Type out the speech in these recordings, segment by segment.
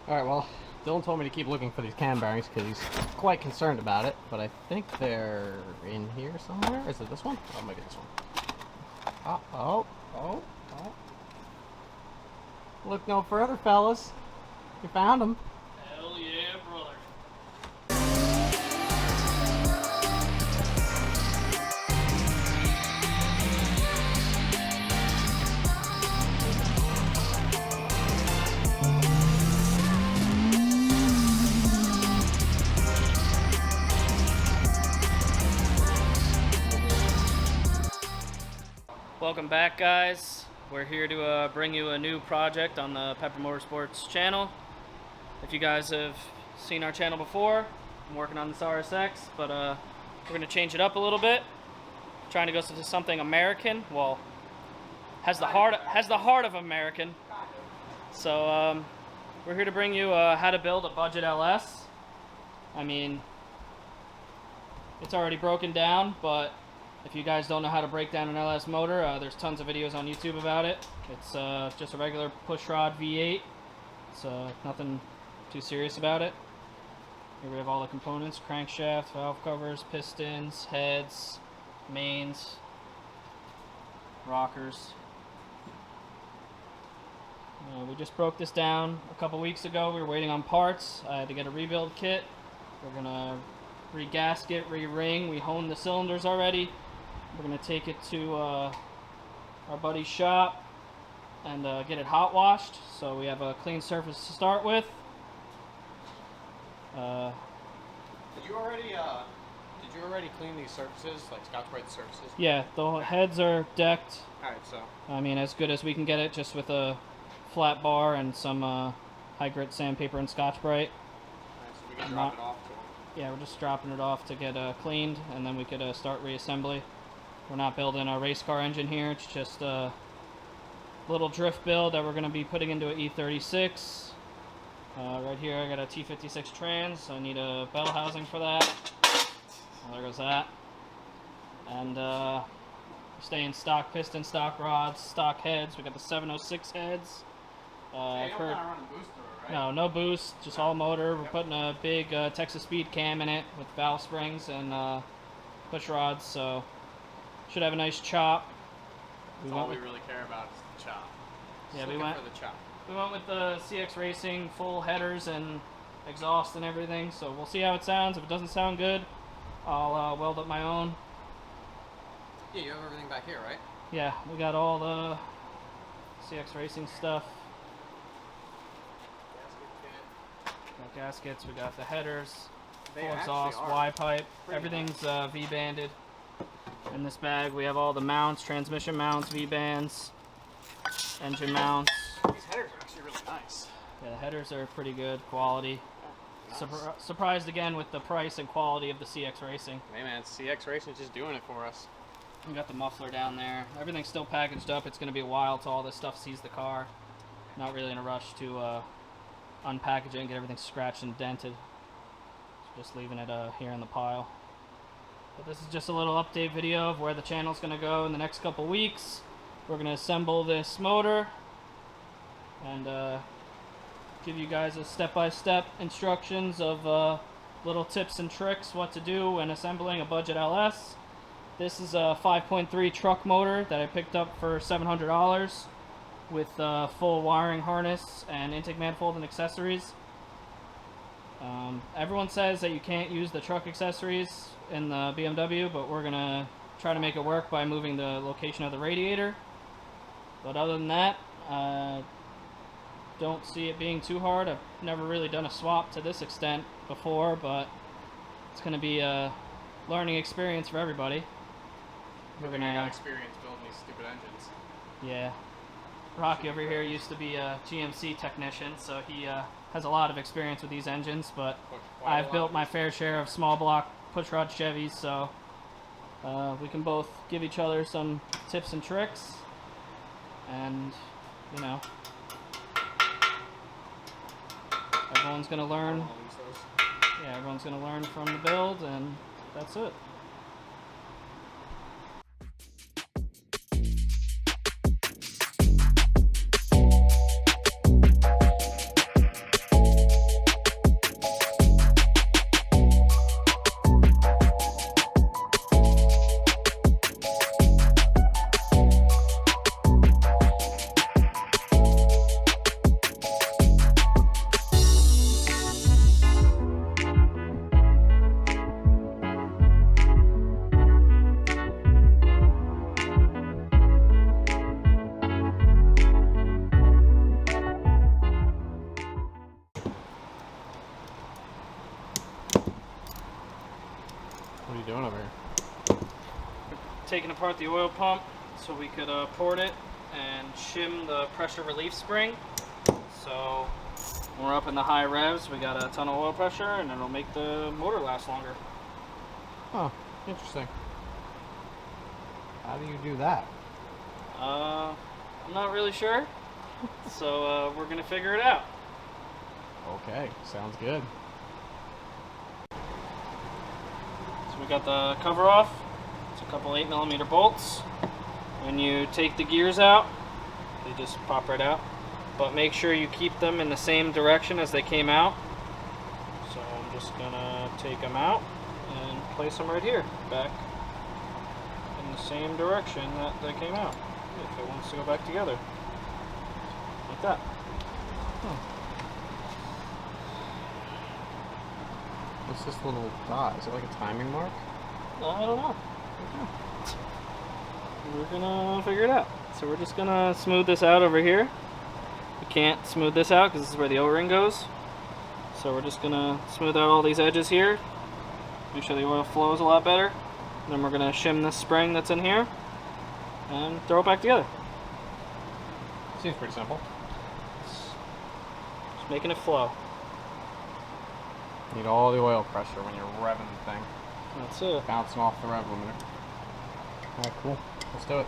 Alright, well, Dylan told me to keep looking for these cam bearings because he's quite concerned about it, but I think they're in here somewhere. Is it this one? Oh, maybe this one. Oh. Look no further, fellas. You found them. Hell yeah, brother. Welcome back, guys. We're here to bring you a new project on the Pepper Motorsports channel. If you guys have seen our channel before, I'm working on this RSX, but we're going to change it up a little bit. Trying to go to something American. Well, has the heart of American. So we're here to bring you how to build a budget LS. I mean, it's already broken down, but if you guys don't know how to break down an LS motor, there's tons of videos on YouTube about it. It's just a regular pushrod V8. It's nothing too serious about it. Here we have all the components: crankshaft, valve covers, pistons, heads, mains, rockers. We just broke this down a couple weeks ago. We were waiting on parts. I had to get a rebuild kit. We're gonna re-gasket, re-ring. We honed the cylinders already. We're going to take it to our buddy's shop and get it hot washed, so we have a clean surface to start with. Did you already clean these surfaces, like Scotch-Brite surfaces? Yeah, the heads are decked. Alright, so I mean, as good as we can get it, just with a flat bar and some high grit sandpaper and Scotch-Brite. alright, so we can drop it off to them. Yeah, we're just dropping it off to get cleaned, and then we could start reassembly. We're not building a race car engine here. It's just a little drift build that we're going to be putting into an E36. Right here I got a T56 trans, so I need a bell housing for that. Well, there goes that. And staying stock piston, stock rods, stock heads. We got the 706 heads. I've heard. Not running boost through it, No, right? no boost, just all motor. We're putting a big Texas Speed cam in it with valve springs and push rods, so should have a nice chop. That's all we really care about is the chop. Yeah, Just we went for the chop. We went with the CX Racing full headers and exhaust and everything, so we'll see how it sounds. If it doesn't sound good, I'll weld up my own. Yeah, you have everything back here, right? Yeah, we got all the CX Racing stuff. Got gaskets, we got the headers, full exhaust, Y-pipe, everything's V-banded. In this bag we have all the mounts, transmission mounts, V-bands, engine mounts. These headers are actually really nice. Yeah, the headers are pretty good quality. Nice. Surprised again with the price and quality of the CX Racing. Hey man, CX Racing is just doing it for us. We got the muffler down there. Everything's still packaged up. It's going to be a while till all this stuff sees the car. Not really in a rush to unpackage it and get everything scratched and dented. So just leaving it here in the pile. But this is just a little update video of where the channel's going to go in the next couple weeks. We're going to assemble this motor and give you guys a step-by-step instructions of little tips and tricks what to do when assembling a budget LS. This is a 5.3 truck motor that I picked up for $700 with full wiring harness and intake manifold and accessories. Everyone says that you can't use the truck accessories in the BMW, but we're gonna try to make it work by moving the location of the radiator. But other than that, don't see it being too hard. I've never really done a swap to this extent before, but it's gonna be a learning experience for everybody. We're gonna got experience building these stupid engines. Yeah. Rocky over here used to be a GMC technician, so he has a lot of experience with these engines, but I've built my fair share of small block pushrod Chevys, so we can both give each other some tips and tricks, and you know, everyone's gonna learn. Yeah, everyone's gonna learn from the build, and that's it. doing over here? Taking apart the oil pump so we could port it and shim the pressure relief spring. So when we're up in the high revs, we got a ton of oil pressure and it'll make the motor last longer. Oh, interesting. How do you do that? I'm not really sure. So we're gonna figure it out. Okay, sounds good. So we got the cover off. It's a couple 8mm bolts. When you take the gears out, they just pop right out. But make sure you keep them in the same direction as they came out. So I'm just gonna take them out and place them right here, back in the same direction that they came out. If it wants to go back together, like that. What's this little dot? Is it like a timing mark? I don't know. We're gonna figure it out. So we're just gonna smooth this out over here. We can't smooth this out because this is where the O-ring goes. So we're just gonna smooth out all these edges here. Make sure the oil flows a lot better. And then we're gonna shim this spring that's in here and throw it back together. Seems pretty simple. Just making it flow. Need all the oil pressure when you're revving the thing. That's it. Bouncing off the rev limiter. Alright, cool. Let's do it.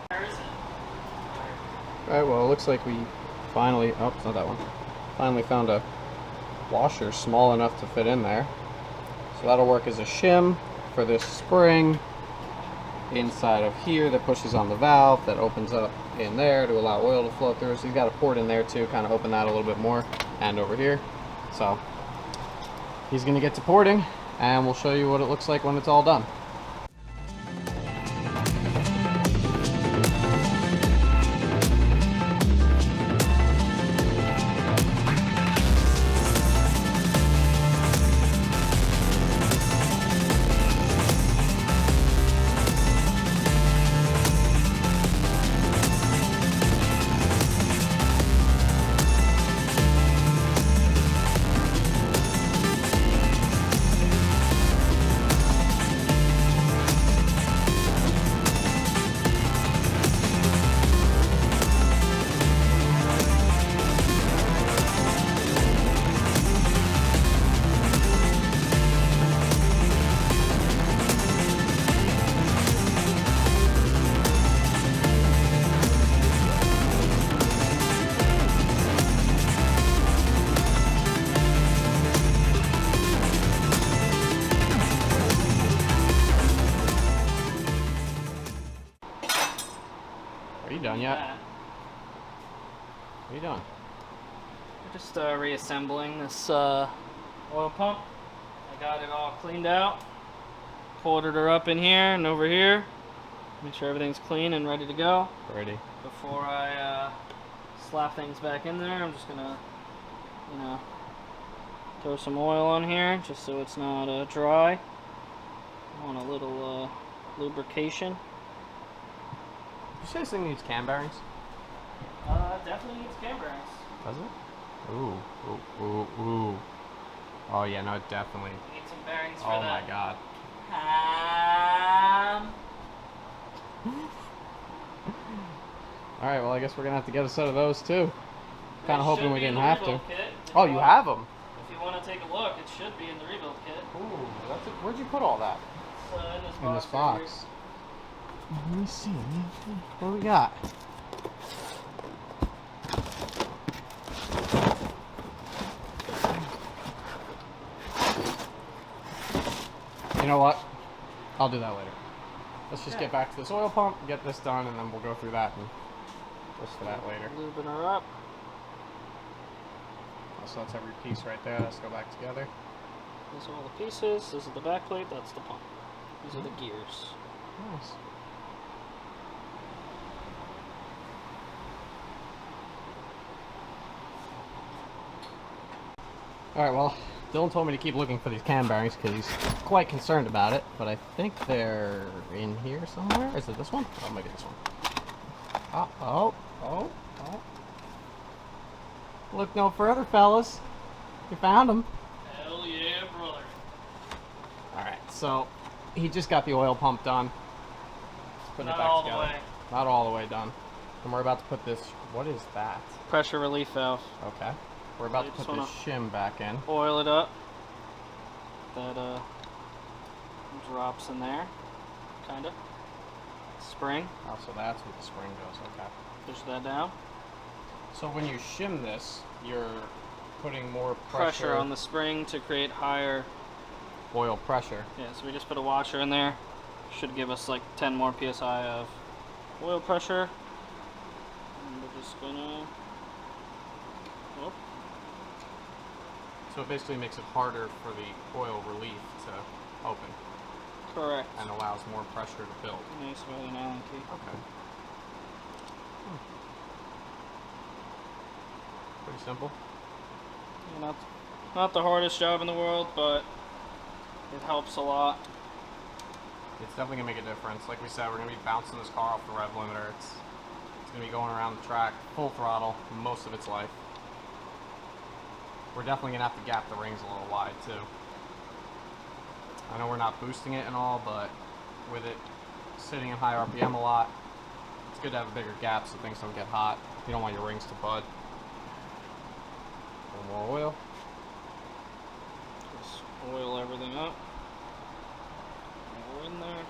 Where is it? Alright, well, it looks like we finally... Oh, it's not that one. Finally found a washer small enough to fit in there. So that'll work as a shim for this spring inside of here that pushes on the valve that opens up in there to allow oil to flow through. So you've got a port in there too, kind of open that a little bit more, and over here. So he's going to get to porting, and we'll show you what it looks like when it's all done. Are you done yet? What are you doing? We're just reassembling this oil pump. I got it all cleaned out. Ported her up in here and over here. Make sure everything's clean and ready to go. Ready. Before I slap things back in there, I'm just gonna, throw some oil on here just so it's not dry. I want a little lubrication. Did you say this thing needs cam bearings? Definitely needs cam bearings. Does it? Ooh, ooh, ooh, ooh. Oh yeah, no, it definitely. Need some bearings for Oh that. my god. Alright, well I guess we're gonna have to get a set of those too. Kinda hoping we didn't have to. Oh, you have them? If you want to take a look, it should be in the rebuild kit. Ooh, that's it. Where'd you put all that? It's In this box. Let me see. What do we got? You know what? I'll do that later. Let's just get back to this oil pump, get this done, and then we'll go through that and just for that later. Lubing her up. So that's every piece right there. Let's go back together. These are all the pieces. This is the back plate. That's the pump. These are the gears. Nice. Alright, well, Dylan told me to keep looking for these cam bearings because he's quite concerned about it, but I think they're in here somewhere. Is it this one? Oh, maybe this one. Oh. Look no further, fellas. You found them. Hell yeah, brother. Alright, so he just got the oil pump done. Putting Not it back all together. the way. Not all the way done. And we're about to put this. What is that? Pressure relief valve. Okay. We're about You to just put this wanna shim back in. Oil it up. That drops in there, kinda. Spring. Oh, so that's where the spring goes. Okay. Push that down. So when you shim this, you're putting more Pressure on the spring to create higher. oil pressure. Yeah, so we just put a washer in there. Should give us like 10 more psi of oil pressure. And we're just gonna. Whoop. So it basically makes it harder for the oil relief to open Correct. and allows more pressure to build. Nice with an Allen key. Okay. Pretty simple. Yeah, not the hardest job in the world, but it helps a lot. It's definitely gonna make a difference. Like we said, we're gonna be bouncing this car off the rev limiter. It's gonna be going around the track full throttle most of its life. We're definitely gonna have to gap the rings a little wide too. I know we're not boosting it and all, but with it sitting in high RPM a lot, it's good to have a bigger gap so things don't get hot. You don't want your rings to bud. A little more oil. Just oil everything up. Go in there.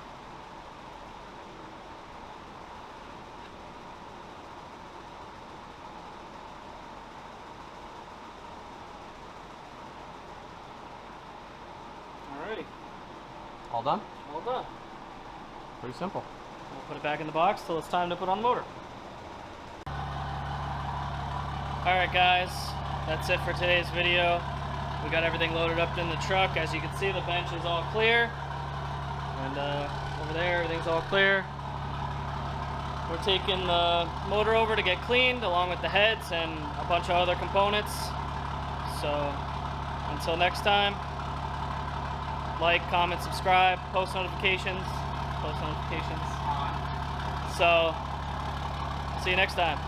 Alrighty, All done? all done. Pretty simple. We'll put it back in the box till it's time to put on the motor. Alright guys, that's it for today's video. We got everything loaded up in the truck. As you can see, the bench is all clear. And over there, everything's all clear. We're taking the motor over to get cleaned along with the heads and a bunch of other components. So until next time, like, comment, subscribe, post notifications. So see you next time.